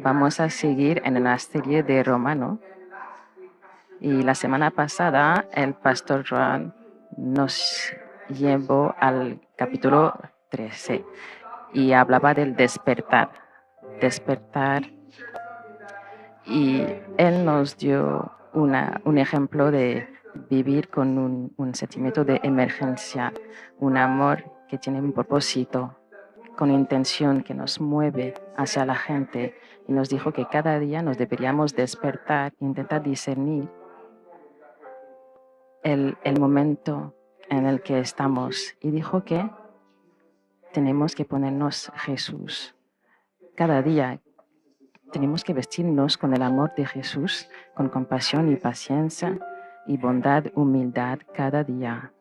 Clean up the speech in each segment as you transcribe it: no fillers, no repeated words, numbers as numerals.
vamos a seguir en una serie de Romano. Y la semana pasada el pastor Joan nos llevó al capítulo 13 y hablaba del despertar. Despertar. Y él nos dio un ejemplo de vivir con un sentimiento de emergencia, un amor que tiene un propósito, con intención que nos mueve hacia la gente. Y nos dijo que cada día nos deberíamos despertar, intentar discernir el momento en el que estamos. Y dijo que tenemos que ponernos Jesús. Cada día tenemos que vestirnos con el amor de Jesús, con compasión y paciencia y bondad, humildad cada día.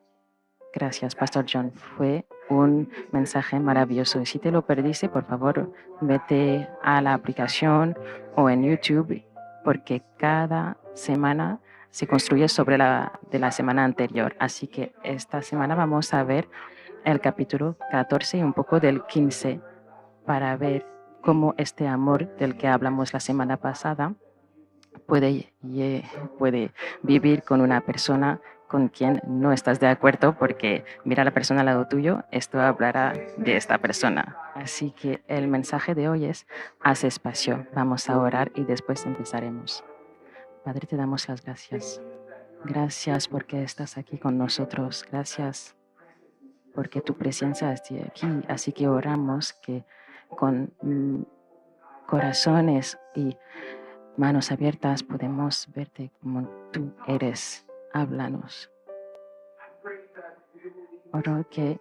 Gracias, Pastor John. Fue un mensaje maravilloso. Y si te lo perdiste, por favor, vete a la aplicación o en YouTube, porque cada semana se construye sobre la de la semana anterior. Así que esta semana vamos a ver el capítulo 14 y un poco del 15 para ver cómo este amor del que hablamos la semana pasada puede vivir con una persona con quien no estás de acuerdo, porque mira a la persona al lado tuyo, esto hablará de esta persona. Así que el mensaje de hoy es: haz espacio, vamos a orar y después empezaremos. Padre, te damos las gracias. Gracias porque estás aquí con nosotros. Gracias porque tu presencia está aquí. Así que oramos que con corazones y manos abiertas podemos verte como tú eres. Háblanos. Oro que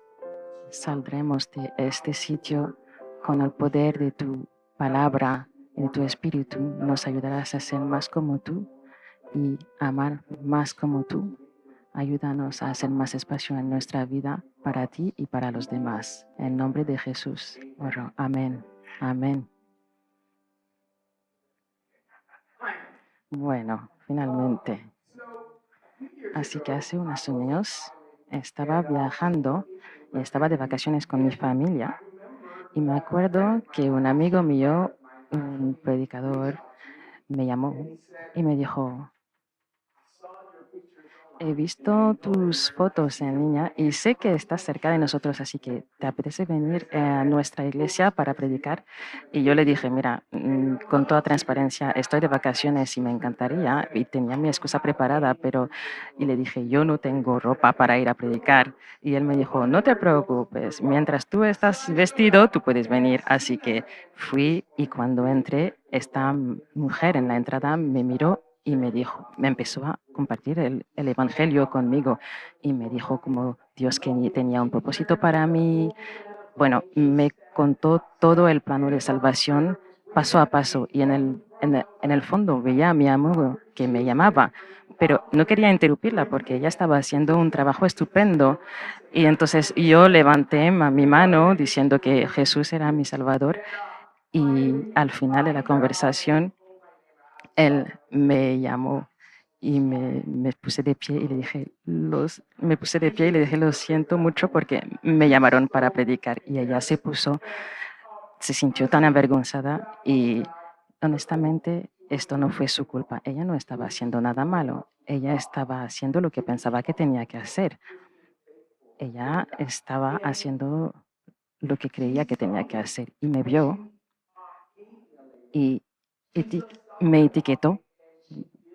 saldremos de este sitio con el poder de tu palabra y de tu espíritu. Nos ayudarás a ser más como tú y amar más como tú. Ayúdanos a hacer más espacio en nuestra vida para ti y para los demás. En nombre de Jesús oro. Amén. Amén. Bueno, finalmente. Así que hace unos años estaba viajando y estaba de vacaciones con mi familia y me acuerdo que un amigo mío, un predicador, me llamó y me dijo: he visto tus fotos en línea y sé que estás cerca de nosotros, así que ¿te apetece venir a nuestra iglesia para predicar? Y yo le dije: mira, con toda transparencia, estoy de vacaciones y me encantaría, y tenía mi excusa preparada, pero y le dije: yo no tengo ropa para ir a predicar. Y él me dijo: no te preocupes, mientras tú estás vestido, tú puedes venir. Así que fui y cuando entré, esta mujer en la entrada me miró y me empezó a compartir el Evangelio conmigo y me dijo como Dios que tenía un propósito para mí. Bueno, me contó todo el plano de salvación paso a paso y en el fondo veía a mi amigo que me llamaba, pero no quería interrumpirla porque ella estaba haciendo un trabajo estupendo. Y entonces yo levanté mi mano diciendo que Jesús era mi Salvador y al final de la conversación él me llamó y me puse de pie y le dije, me puse de pie y le dije: lo siento mucho porque me llamaron para predicar. Y ella se sintió tan avergonzada y honestamente esto no fue su culpa. Ella no estaba haciendo nada malo. Ella estaba haciendo lo que pensaba que tenía que hacer. Ella estaba haciendo lo que creía que tenía que hacer y me vio y me etiquetó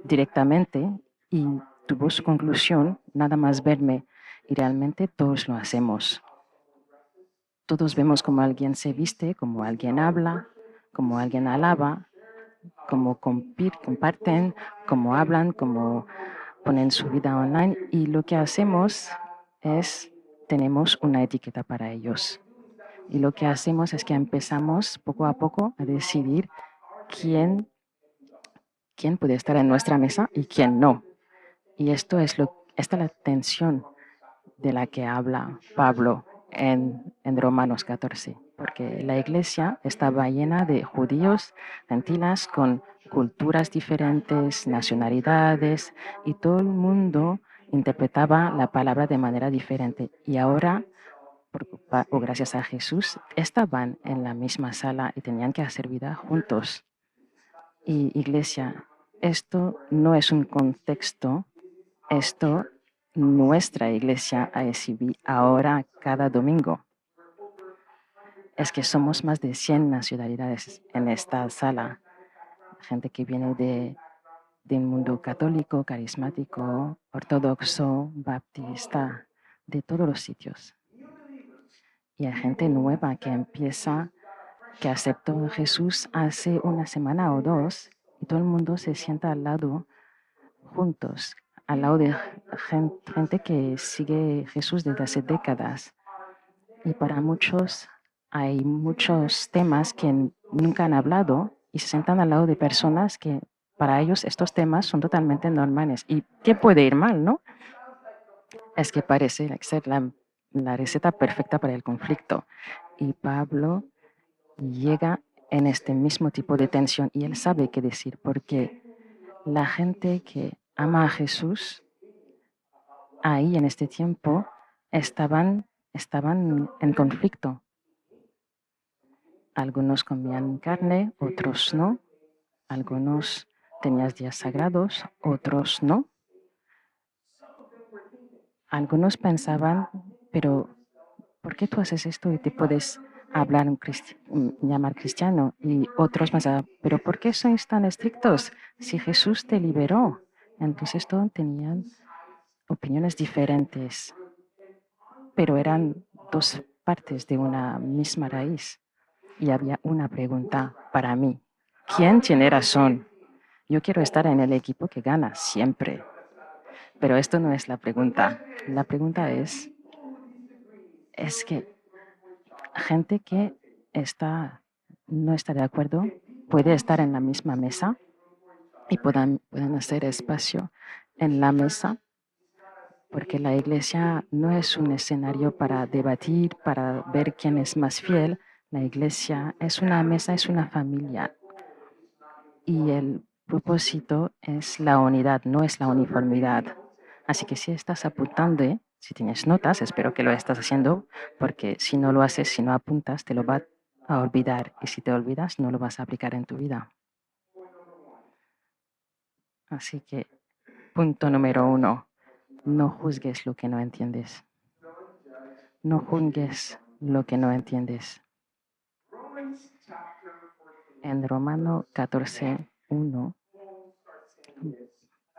directamente y tuvo su conclusión nada más verme. Y realmente todos lo hacemos. Todos vemos cómo alguien se viste, cómo alguien habla, cómo alguien alaba, cómo comparten, cómo hablan, cómo ponen su vida online. Y lo que hacemos es, tenemos una etiqueta para ellos. Y lo que hacemos es que empezamos poco a poco a decidir quién puede estar en nuestra mesa y quién no. Y esta es la tensión de la que habla Pablo en Romanos 14, porque la iglesia estaba llena de judíos, gentiles, con culturas diferentes, nacionalidades, y todo el mundo interpretaba la palabra de manera diferente. Y ahora, gracias a Jesús, estaban en la misma sala y tenían que hacer vida juntos. Y iglesia, esto no es un contexto, esto nuestra iglesia ASB ahora cada domingo. Es que somos más de 100 nacionalidades en esta sala. Gente que viene del mundo católico, carismático, ortodoxo, baptista, de todos los sitios. Y hay gente nueva que empieza, que aceptó a Jesús hace una semana o dos, y todo el mundo se sienta al lado, juntos, al lado de gente que sigue a Jesús desde hace décadas. Y para muchos hay muchos temas que nunca han hablado y se sientan al lado de personas que para ellos estos temas son totalmente normales. ¿Y qué puede ir mal, no? Es que parece ser la receta perfecta para el conflicto. Y Pablo llega en este mismo tipo de tensión y él sabe qué decir, porque la gente que ama a Jesús ahí en este tiempo estaban en conflicto. Algunos comían carne, otros no. Algunos tenían días sagrados, otros no. Algunos pensaban, pero ¿por qué tú haces esto y te puedes llamar cristiano? Y otros pensaban, pero ¿por qué sois tan estrictos si Jesús te liberó? Entonces todos tenían opiniones diferentes, pero eran dos partes de una misma raíz. Y había una pregunta para mí. ¿Quién tiene razón? Yo quiero estar en el equipo que gana siempre. Pero esto no es la pregunta. La pregunta es que gente que no está de acuerdo puede estar en la misma mesa y puedan hacer espacio en la mesa, porque la iglesia no es un escenario para debatir, para ver quién es más fiel. La iglesia es una mesa, es una familia. Y el propósito es la unidad, no es la uniformidad. Así que si estás apuntando, si tienes notas, espero que lo estás haciendo, porque si no lo haces, si no apuntas, te lo va a olvidar. Y si te olvidas, no lo vas a aplicar en tu vida. Así que, punto número 1, no juzgues lo que no entiendes. No juzgues lo que no entiendes. En Romano 14:1,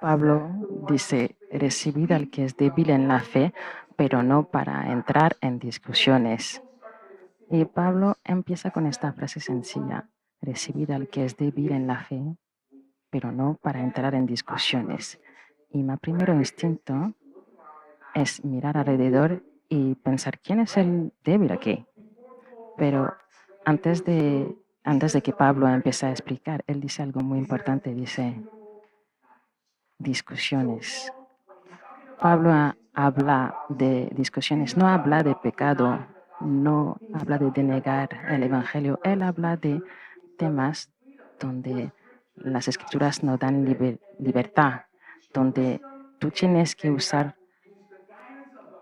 Pablo dice, recibid al que es débil en la fe, pero no para entrar en discusiones. Y Pablo empieza con esta frase sencilla, recibid al que es débil en la fe, pero no para entrar en discusiones. Y mi primer instinto es mirar alrededor y pensar, ¿quién es el débil aquí? Pero antes de que Pablo empiece a explicar, él dice algo muy importante, dice, discusiones. Pablo habla de discusiones, no habla de pecado, no habla de denegar el Evangelio, él habla de temas donde las escrituras no dan libertad, donde tú tienes que usar,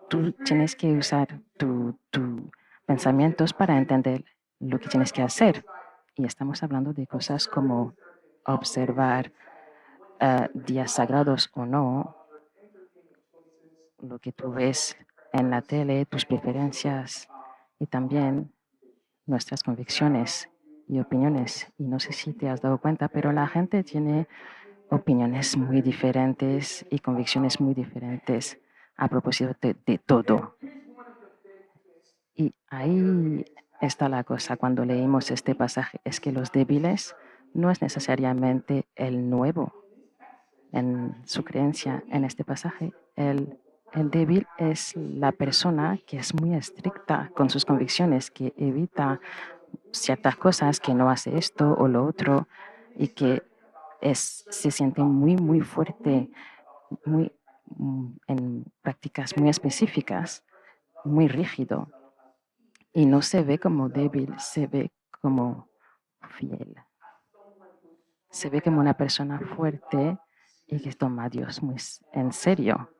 tus pensamientos para entender lo que tienes que hacer. Y estamos hablando de cosas como observar días sagrados o no, lo que tú ves en la tele, tus preferencias y también nuestras convicciones y opiniones. Y no sé si te has dado cuenta, pero la gente tiene opiniones muy diferentes y convicciones muy diferentes a propósito de todo. Y ahí está la cosa cuando leímos este pasaje, es que los débiles no es necesariamente el nuevo en su creencia en este pasaje. El débil es la persona que es muy estricta con sus convicciones, que evita ciertas cosas, que no hace esto o lo otro y que se siente muy, muy fuerte, muy, en prácticas muy específicas, muy rígido. Y no se ve como débil, se ve como fiel. Se ve como una persona fuerte y que toma a Dios muy en serio.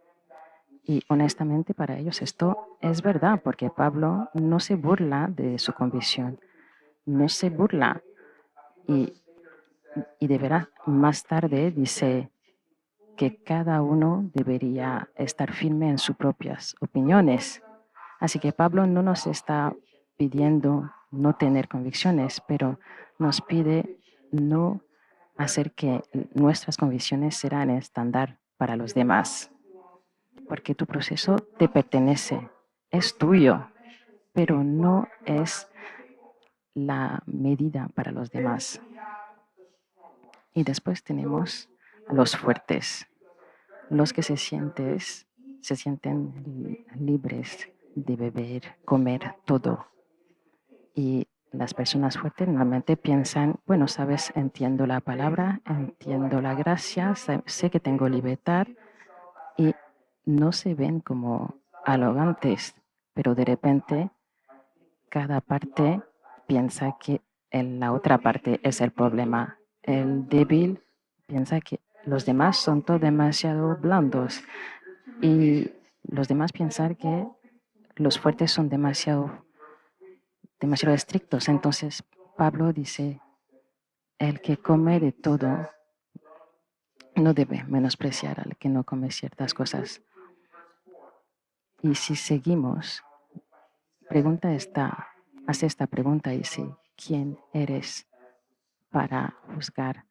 Y honestamente para ellos esto es verdad, porque Pablo no se burla de su convicción, no se burla. Y Y de veras, más tarde dice que cada uno debería estar firme en sus propias opiniones. Así que Pablo no nos está pidiendo no tener convicciones, pero nos pide no hacer que nuestras convicciones serán estándar para los demás, porque tu proceso te pertenece, es tuyo, pero no es la medida para los demás. Y después tenemos a los fuertes, los que se sienten libres de beber, comer todo. Y las personas fuertes normalmente piensan, bueno, sabes, entiendo la palabra, entiendo la gracia, sé que tengo libertad y no se ven como arrogantes, pero de repente cada parte piensa que la otra parte es el problema. El débil piensa que los demás son todos demasiado blandos y los demás piensan que los fuertes son demasiado estrictos. Entonces Pablo dice, el que come de todo no debe menospreciar al que no come ciertas cosas. Y si seguimos, hace esta pregunta y dice, ¿quién eres para juzgar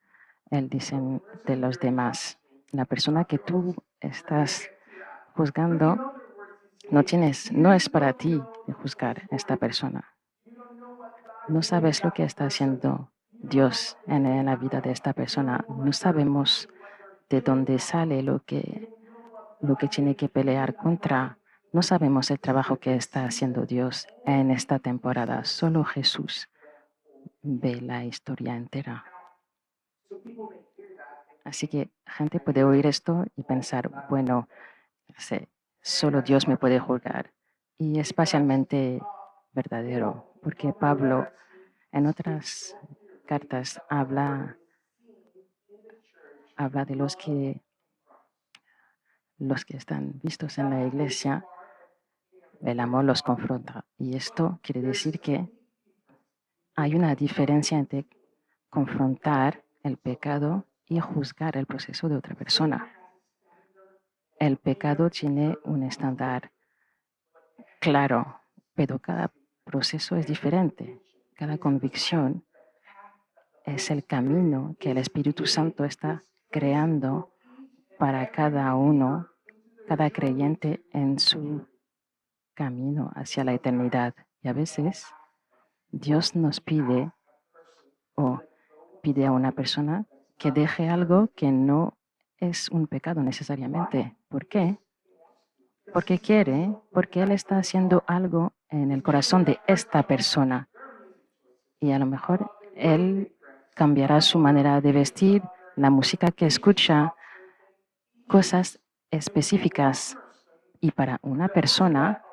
el diseño de los demás? La persona que tú estás juzgando no es para ti de juzgar a esta persona. No sabes lo que está haciendo Dios en la vida de esta persona. No sabemos de dónde sale lo que tiene que pelear contra. No sabemos el trabajo que está haciendo Dios en esta temporada. Solo Jesús ve la historia entera. Así que gente puede oír esto y pensar, bueno, sí, solo Dios me puede juzgar. Y es especialmente verdadero, porque Pablo en otras cartas habla de los que están vistos en la iglesia, el amor los confronta. Y esto quiere decir que hay una diferencia entre confrontar el pecado y juzgar el proceso de otra persona. El pecado tiene un estándar claro, pero cada proceso es diferente. Cada convicción es el camino que el Espíritu Santo está creando para cada uno, cada creyente en su camino hacia la eternidad. Y a veces Dios nos pide o pide a una persona que deje algo que no es un pecado necesariamente. ¿Por qué? Porque quiere, porque Él está haciendo algo en el corazón de esta persona. Y a lo mejor Él cambiará su manera de vestir, la música que escucha, cosas específicas. Y para una persona,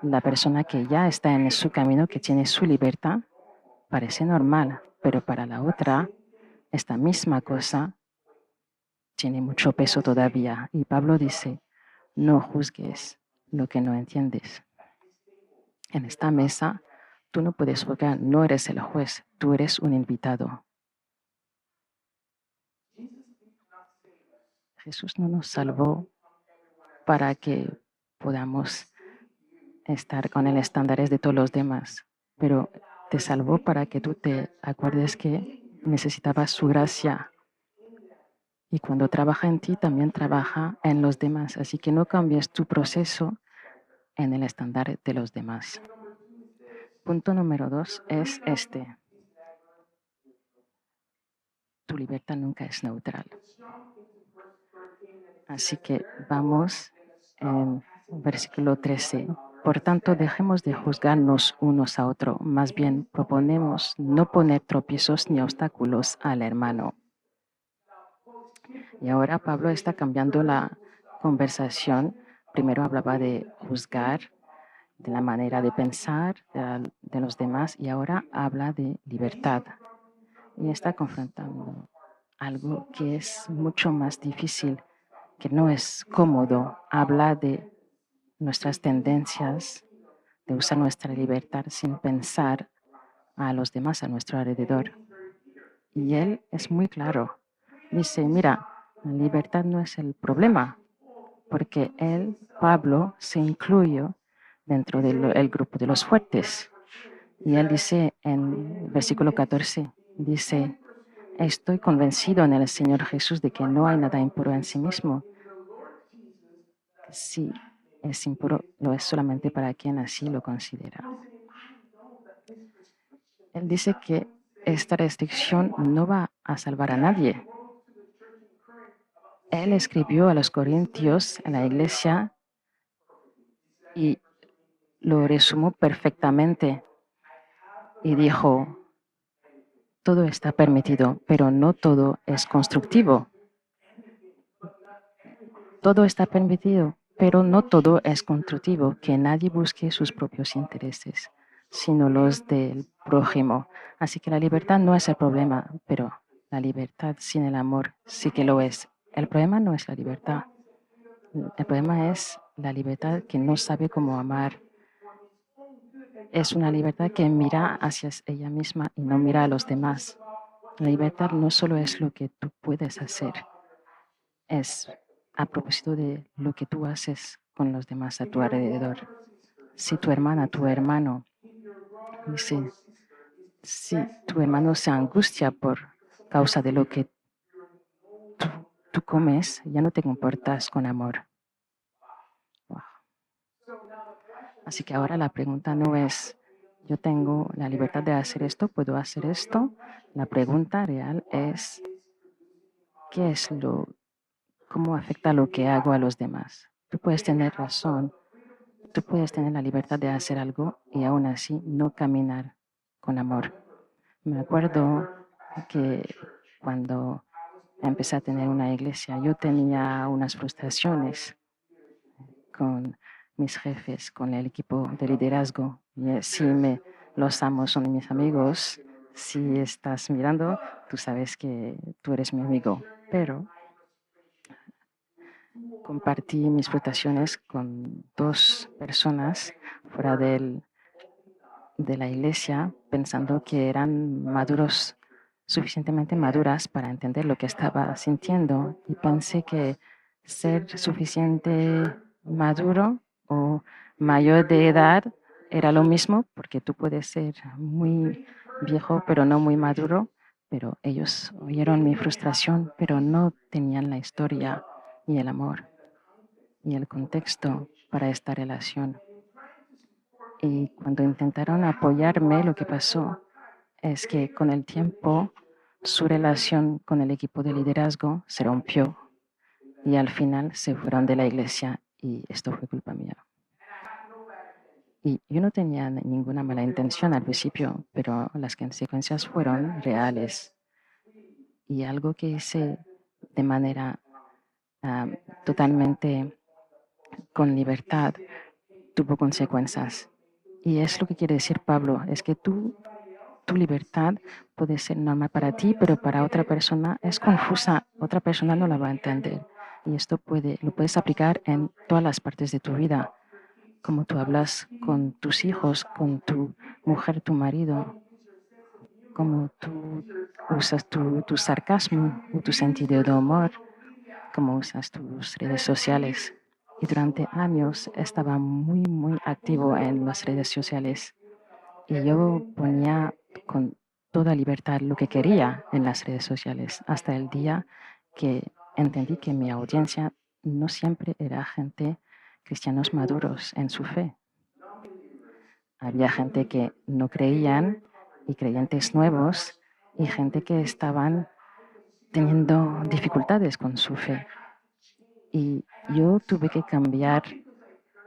la persona que ya está en su camino, que tiene su libertad, parece normal, pero para la otra, esta misma cosa tiene mucho peso todavía. Y Pablo dice, no juzgues lo que no entiendes. En esta mesa, tú no puedes juzgar, no eres el juez, tú eres un invitado. Jesús no nos salvó para que podamos estar con el estándares de todos los demás, pero te salvó para que tú te acuerdes que necesitabas su gracia. Y cuando trabaja en ti, también trabaja en los demás. Así que no cambies tu proceso en el estándar de los demás. Punto número 2 es este. Tu libertad nunca es neutral. Así que vamos en versículo 13. Por tanto, dejemos de juzgarnos unos a otros. Más bien, proponemos no poner tropiezos ni obstáculos al hermano. Y ahora Pablo está cambiando la conversación. Primero hablaba de juzgar, de la manera de pensar de los demás, y ahora habla de libertad. Y está confrontando algo que es mucho más difícil, que no es cómodo. Habla de nuestras tendencias, de usar nuestra libertad sin pensar a los demás a nuestro alrededor. Y él es muy claro. Dice, mira, la libertad no es el problema, porque él, Pablo, se incluyó dentro del grupo de los fuertes. Y él dice en versículo 14, dice, estoy convencido en el Señor Jesús de que no hay nada impuro en sí mismo. Si es impuro, lo es solamente para quien así lo considera. Él dice que esta restricción no va a salvar a nadie. Él escribió a los corintios, a la iglesia, y lo resumió perfectamente y dijo, todo está permitido, pero no todo es constructivo. Todo está permitido, pero no todo es constructivo, que nadie busque sus propios intereses, sino los del prójimo. Así que la libertad no es el problema, pero la libertad sin el amor sí que lo es. El problema no es la libertad. El problema es la libertad que no sabe cómo amar. Es una libertad que mira hacia ella misma y no mira a los demás. La libertad no solo es lo que tú puedes hacer, es a propósito de lo que tú haces con los demás a tu alrededor. Si tu hermana, tu hermano, dice, si tu hermano se angustia por causa de lo que tú comes, ya no te comportas con amor. Wow. Así que ahora la pregunta no es, yo tengo la libertad de hacer esto, puedo hacer esto. La pregunta real es, ¿qué es cómo afecta lo que hago a los demás? Tú puedes tener razón, tú puedes tener la libertad de hacer algo y aún así no caminar con amor. Me acuerdo que cuando empecé a tener una iglesia, yo tenía unas frustraciones con mis jefes, con el equipo de liderazgo. Y sí, los amo, son mis amigos. Si estás mirando, tú sabes que tú eres mi amigo. Pero compartí mis frustraciones con dos personas fuera de la iglesia, pensando que eran maduros, suficientemente maduras para entender lo que estaba sintiendo. Y pensé que ser suficiente maduro o mayor de edad era lo mismo, porque tú puedes ser muy viejo, pero no muy maduro. Pero ellos oyeron mi frustración, pero no tenían la historia y el amor y el contexto para esta relación. Y cuando intentaron apoyarme, lo que pasó es que con el tiempo su relación con el equipo de liderazgo se rompió y al final se fueron de la iglesia y esto fue culpa mía. Y yo no tenía ninguna mala intención al principio, pero las consecuencias fueron reales. Y algo que hice de manera totalmente con libertad tuvo consecuencias. Y es lo que quiere decir Pablo, es que tu libertad puede ser normal para ti, pero para otra persona es confusa, otra persona no la va a entender. Y esto lo puedes aplicar en todas las partes de tu vida, como tú hablas con tus hijos, con tu mujer, tu marido, como tú usas tu sarcasmo o tu sentido de humor, como usas tus redes sociales. Y durante años estaba muy activo en las redes sociales y yo ponía con toda libertad lo que quería en las redes sociales, hasta el día que entendí que mi audiencia no siempre era gente cristianos maduros en su fe. Había gente que no creían y creyentes nuevos y gente que estaban teniendo dificultades con su fe. Y yo tuve que cambiar,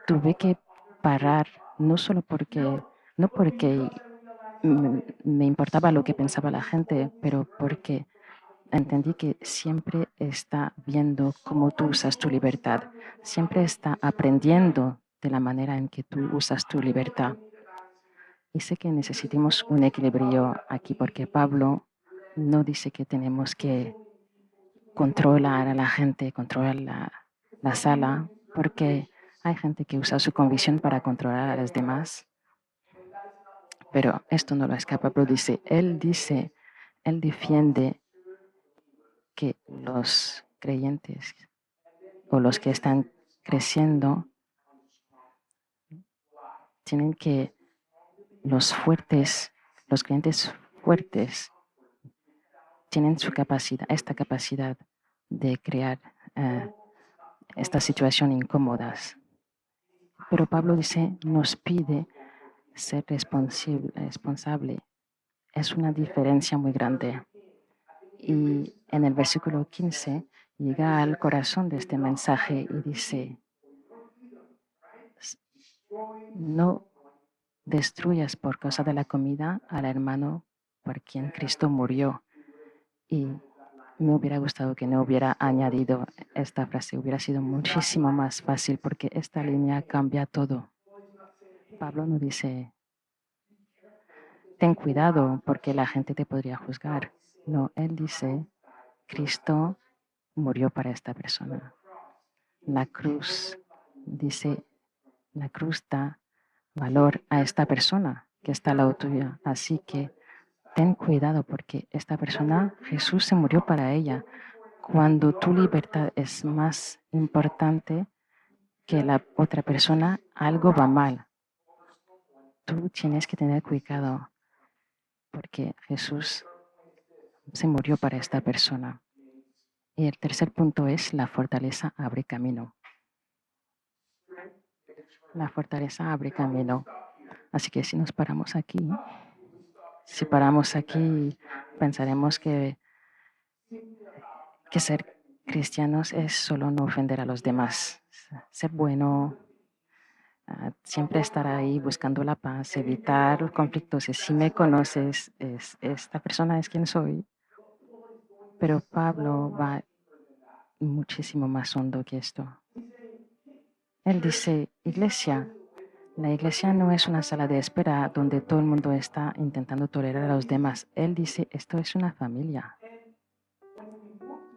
tuve que parar, no porque me importaba lo que pensaba la gente, pero porque entendí que siempre está viendo cómo tú usas tu libertad, siempre está aprendiendo de la manera en que tú usas tu libertad. Y sé que necesitamos un equilibrio aquí porque Pablo no dice que tenemos que controlar a la gente, controlar la sala, porque hay gente que usa su convicción para controlar a los demás. Pero esto no lo escapa, pero él dice Él defiende que los creyentes o los que están creciendo tienen que los creyentes fuertes tienen esta capacidad de crear estas situaciones incómodas. Pero Pablo dice, nos pide ser responsable. Es una diferencia muy grande. Y en el versículo 15 llega al corazón de este mensaje y dice, no destruyas por causa de la comida al hermano por quien Cristo murió. Y me hubiera gustado que no hubiera añadido esta frase, hubiera sido muchísimo más fácil porque esta línea cambia todo. Pablo no dice, ten cuidado porque la gente te podría juzgar. No, él dice, Cristo murió para esta persona. La cruz, dice, la cruz da valor a esta persona que está al lado tuya. Así que ten cuidado porque esta persona, Jesús se murió para ella. Cuando tu libertad es más importante que la otra persona, algo va mal. Tú tienes que tener cuidado porque Jesús se murió para esta persona. Y el tercer punto es la fortaleza abre camino. La fortaleza abre camino. Así que si paramos aquí, pensaremos que ser cristianos es solo no ofender a los demás, ser bueno, siempre estar ahí buscando la paz, evitar los conflictos. Si me conoces, esta persona es quien soy. Pero Pablo va muchísimo más hondo que esto. Él dice, la iglesia no es una sala de espera donde todo el mundo está intentando tolerar a los demás. Él dice, esto es una familia.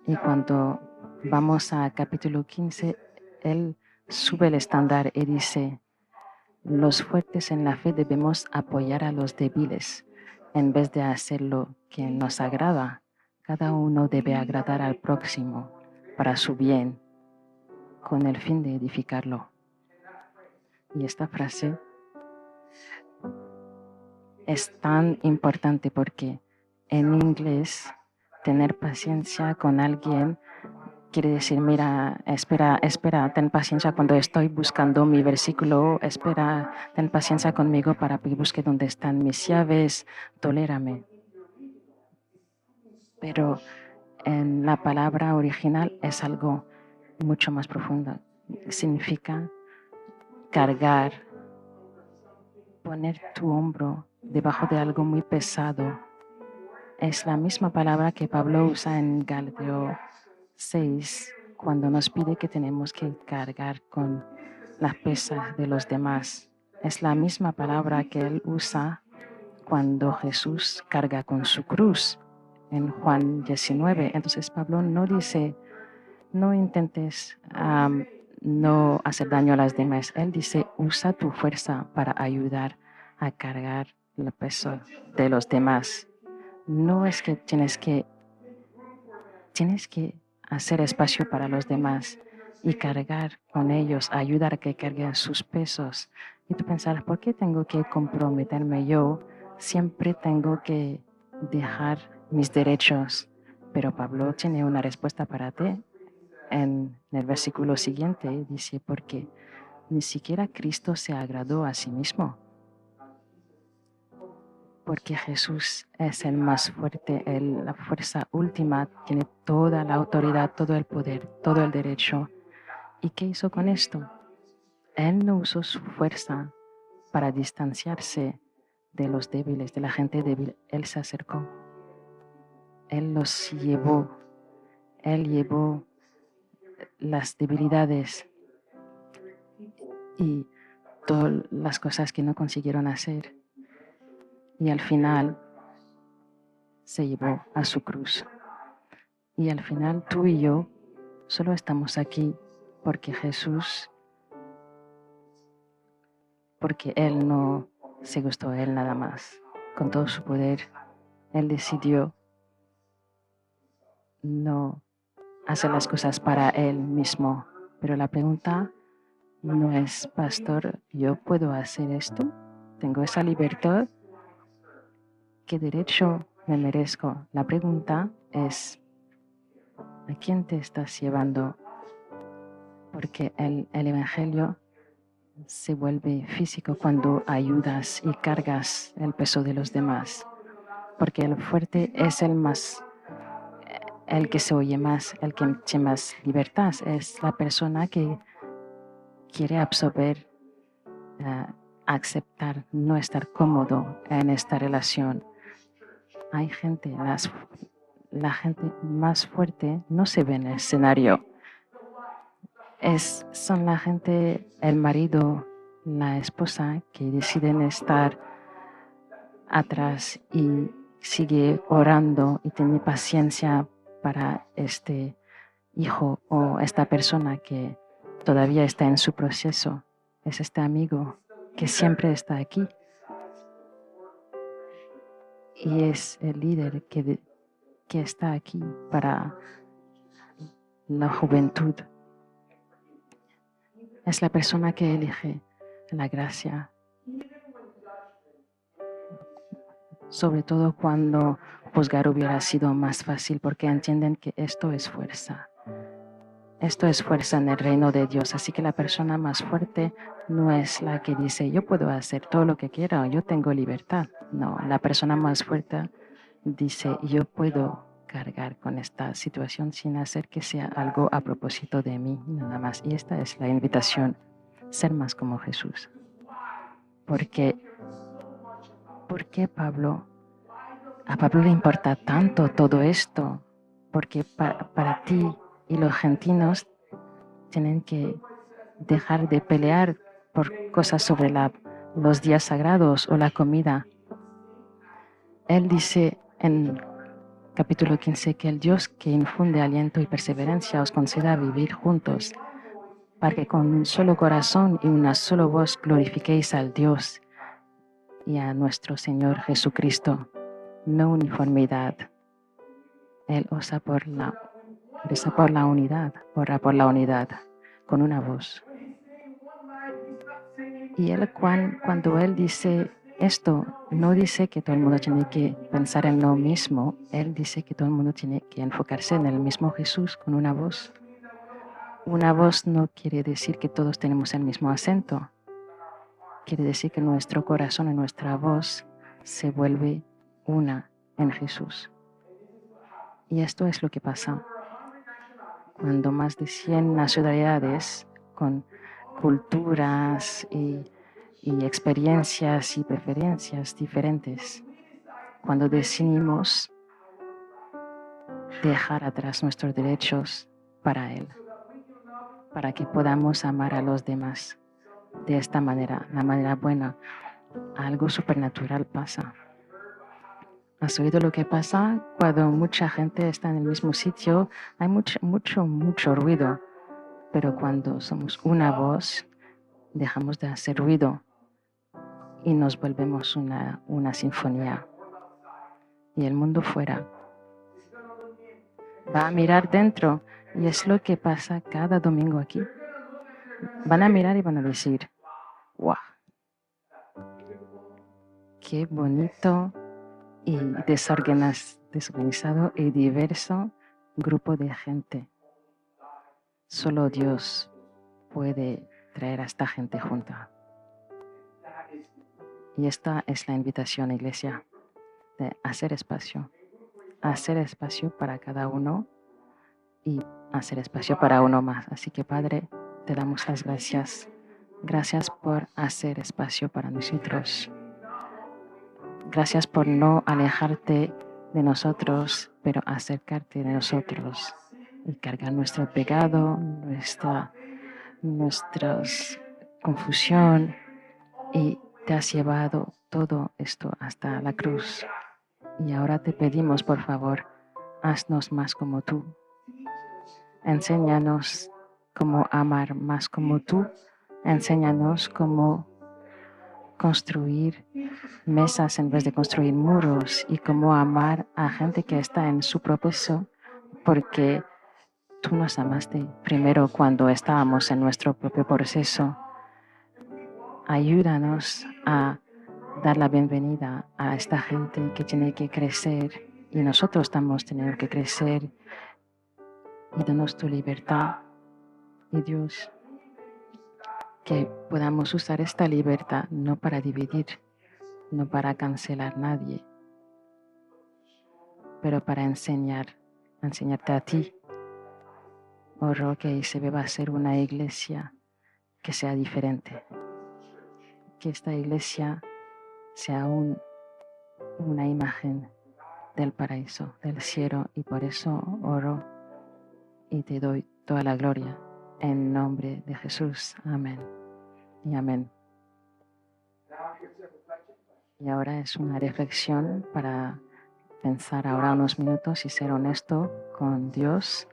Y cuando vamos a capítulo 15, él sube el estándar y dice, los fuertes en la fe debemos apoyar a los débiles en vez de hacer lo que nos agrada. Cada uno debe agradar al próximo para su bien, con el fin de edificarlo. Y esta frase es tan importante porque en inglés tener paciencia con alguien quiere decir, mira, espera, ten paciencia cuando estoy buscando mi versículo, espera, ten paciencia conmigo para que busque dónde están mis llaves, tolérame. Pero en la palabra original es algo mucho más profundo. Significa cargar, poner tu hombro debajo de algo muy pesado. Es la misma palabra que Pablo usa en Gálatas 6 cuando nos pide que tenemos que cargar con las pesas de los demás. Es la misma palabra que él usa cuando Jesús carga con su cruz en Juan 19. Entonces Pablo no dice, no intentes no hacer daño a las demás. Él dice, usa tu fuerza para ayudar a cargar el peso de los demás. No es que tienes que hacer espacio para los demás y cargar con ellos, ayudar a que carguen sus pesos. Y tú pensar, ¿por qué tengo que comprometerme yo? Siempre tengo que dejar mis derechos. Pero Pablo tiene una respuesta para ti. En el versículo siguiente dice, porque ni siquiera Cristo se agradó a sí mismo. Porque Jesús es el más fuerte, la fuerza última, tiene toda la autoridad, todo el poder, todo el derecho. ¿Y qué hizo con esto? Él no usó su fuerza para distanciarse de los débiles, de la gente débil. Él se acercó. Él los llevó. Él llevó las debilidades y todas las cosas que no consiguieron hacer. Y al final se llevó a su cruz. Y al final tú y yo solo estamos aquí porque porque Él no se gustó a Él nada más. Con todo su poder, Él decidió no hace las cosas para él mismo. Pero la pregunta no es, pastor, ¿yo puedo hacer esto? ¿Tengo esa libertad? ¿Qué derecho me merezco? La pregunta es, ¿a quién te estás llevando? Porque el Evangelio se vuelve físico cuando ayudas y cargas el peso de los demás. Porque el fuerte es el que se oye más, el que tiene más libertad. Es la persona que quiere absorber, aceptar, no estar cómodo en esta relación. Hay gente, la gente más fuerte no se ve en el escenario. Son la gente, el marido, la esposa, que deciden estar atrás y sigue orando y tiene paciencia para este hijo o esta persona que todavía está en su proceso. Es este amigo que siempre está aquí y es el líder que está aquí para la juventud. Es la persona que elige la gracia, sobre todo cuando juzgar hubiera sido más fácil, porque entienden que esto es fuerza. Esto es fuerza en el reino de Dios, así que la persona más fuerte no es la que dice, yo puedo hacer todo lo que quiera, yo tengo libertad. No, la persona más fuerte dice, yo puedo cargar con esta situación sin hacer que sea algo a propósito de mí, nada más. Y esta es la invitación, ser más como Jesús. ¿Por qué a Pablo le importa tanto todo esto? Porque para ti y los gentiles tienen que dejar de pelear por cosas sobre los días sagrados o la comida. Él dice en capítulo 15 que el Dios que infunde aliento y perseverancia os conceda vivir juntos, para que con un solo corazón y una sola voz glorifiquéis al Dios y a nuestro Señor Jesucristo. No uniformidad. Él ora por la unidad, con una voz. Y él, cuando él dice esto, no dice que todo el mundo tiene que pensar en lo mismo. Él dice que todo el mundo tiene que enfocarse en el mismo Jesús con una voz. Una voz no quiere decir que todos tenemos el mismo acento. Quiere decir que nuestro corazón y nuestra voz se vuelve una en Jesús. Y esto es lo que pasa cuando más de 100 nacionalidades con culturas y experiencias y preferencias diferentes, cuando decidimos dejar atrás nuestros derechos para Él, para que podamos amar a los demás de esta manera, la manera buena, algo supernatural pasa. ¿Has oído lo que pasa cuando mucha gente está en el mismo sitio? Hay mucho ruido, pero cuando somos una voz, dejamos de hacer ruido y nos volvemos una sinfonía. Y el mundo fuera va a mirar dentro, y es lo que pasa cada domingo aquí. Van a mirar y van a decir, ¡wow! ¡Qué bonito y desorganizado y diverso grupo de gente! Solo Dios puede traer a esta gente junta. Y esta es la invitación, iglesia, de hacer espacio para cada uno y hacer espacio para uno más. Así que, Padre, te damos las gracias. Gracias por hacer espacio para nosotros. Gracias por no alejarte de nosotros, pero acercarte de nosotros y cargar nuestro pecado, nuestra confusión, y te has llevado todo esto hasta la cruz. Y ahora te pedimos, por favor, haznos más como tú. Enséñanos cómo amar más como tú. Enséñanos cómo construir mesas en vez de construir muros, y cómo amar a gente que está en su proceso porque tú nos amaste primero cuando estábamos en nuestro propio proceso. Ayúdanos a dar la bienvenida a esta gente que tiene que crecer y nosotros estamos teniendo que crecer, y danos tu libertad. Y Dios, que podamos usar esta libertad no para dividir, no para cancelar a nadie, pero para enseñarte a ti. Oro que se va a ser una iglesia que sea diferente, que esta iglesia sea una imagen del paraíso, del cielo, y por eso oro y te doy toda la gloria en nombre de Jesús. Amén y amén. Y ahora es una reflexión para pensar ahora unos minutos y ser honesto con Dios.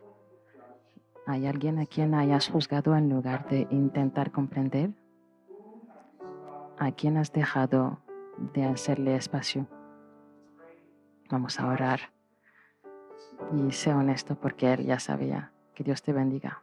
¿Hay alguien a quien hayas juzgado en lugar de intentar comprender? ¿A quién has dejado de hacerle espacio? Vamos a orar y sé honesto porque Él ya sabía. Que Dios te bendiga.